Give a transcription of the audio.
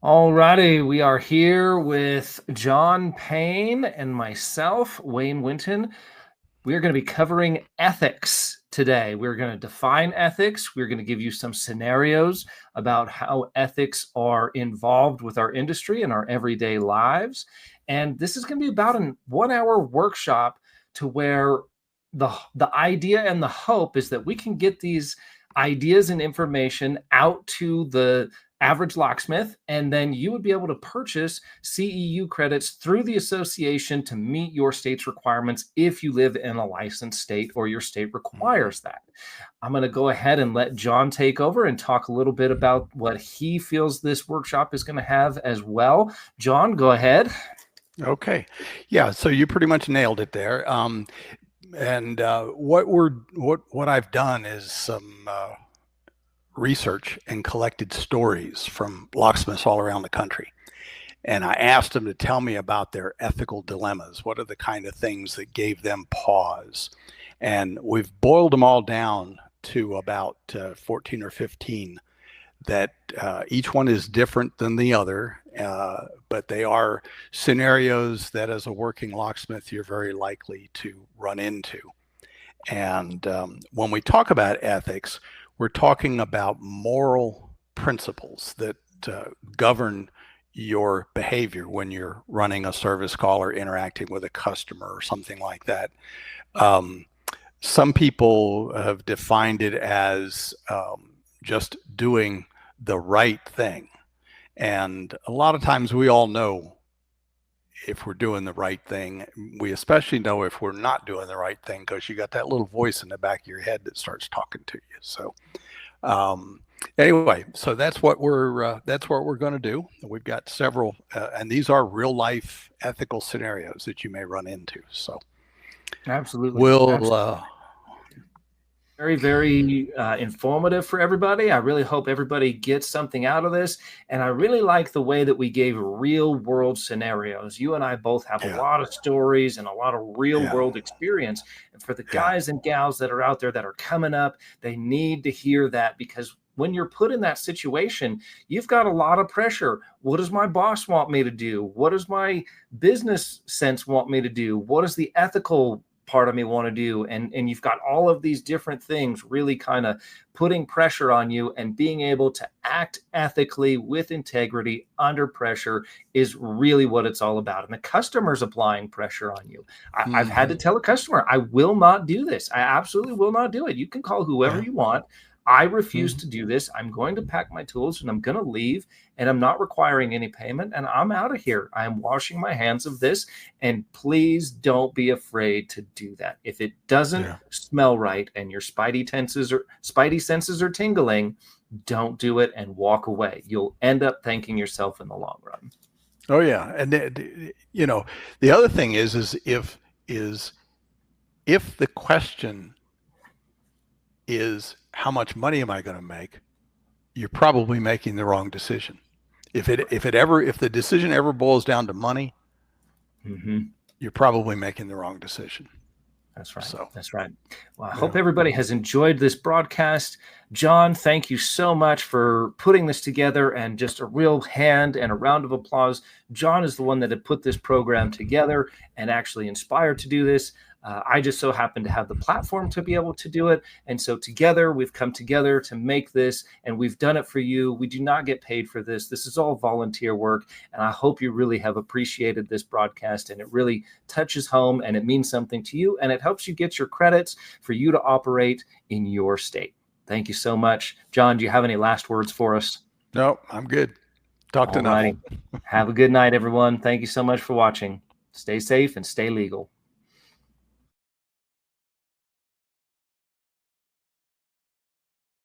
All righty, we are here with Jon Payne and myself, Wayne Winton. We are going to be covering ethics today. We're going to define ethics. We're going to give you some scenarios about how ethics are involved with our industry and our everyday lives. And this is going to be about a 1 hour workshop to where the idea and the hope is that we can get these ideas and information out to the average locksmith, and then you would be able to purchase CEU credits through the association to meet your state's requirements if you live in a licensed state or your state requires that. I'm going to go ahead and let Jon take over and talk a little bit about what he feels this workshop is going to have as well. Jon, go ahead. Okay. Yeah, so you pretty much nailed it there. What I've done is some research and collected stories from locksmiths all around the country. And I asked them to tell me about their ethical dilemmas. What are the kind of things that gave them pause? And we've boiled them all down to about 14 or 15 that each one is different than the other, but they are scenarios that as a working locksmith, you're very likely to run into. And when we talk about ethics, we're talking about moral principles that govern your behavior when you're running a service call or interacting with a customer or something like that. Some people have defined it as just doing the right thing. And a lot of times we all know if we're doing the right thing. We especially know if we're not doing the right thing because you got that little voice in the back of your head that starts talking to you. So anyway, so that's what we're going to do. We've got several, and these are real life ethical scenarios that you may run into. So Absolutely. we'll very, very informative for everybody. I really hope everybody gets something out of this. And I really like the way that we gave real world scenarios. You and I both have a lot of stories and a lot of real world experience. And for the guys and gals that are out there that are coming up, they need to hear that, because when you're put in that situation, you've got a lot of pressure. What does my boss want me to do? What does my business sense want me to do? What does the ethical part of me want to do? And you've got all of these different things really kind of putting pressure on you, and being able to act ethically with integrity under pressure is really what it's all about. And the customer's applying pressure on you. I've had to tell a customer, I will not do this. I absolutely will not do it. You can call whoever you want. I refuse to do this. I'm going to pack my tools and I'm going to leave, and I'm not requiring any payment, and I'm out of here. I'm washing my hands of this, and please don't be afraid to do that. If it doesn't smell right and your spidey senses are tingling, don't do it and walk away. You'll end up thanking yourself in the long run. Oh yeah. And the other thing is if the question is how much money am I going to make, you're probably making the wrong decision. If the decision ever boils down to money, you're probably making the wrong decision. That's right. That's right. Well, I hope everybody has enjoyed this broadcast. Jon, thank you so much for putting this together, and just a real hand and a round of applause. Jon is the one that had put this program together and actually inspired to do this. I just so happen to have the platform to be able to do it. And so together, we've come together to make this, and we've done it for you. We do not get paid for this. This is all volunteer work. And I hope you really have appreciated this broadcast, and it really touches home, and it means something to you, and it helps you get your credits for you to operate in your state. Thank you so much. Jon, do you have any last words for us? No, I'm good. Talked enough. Have a good night, everyone. Thank you so much for watching. Stay safe and stay legal.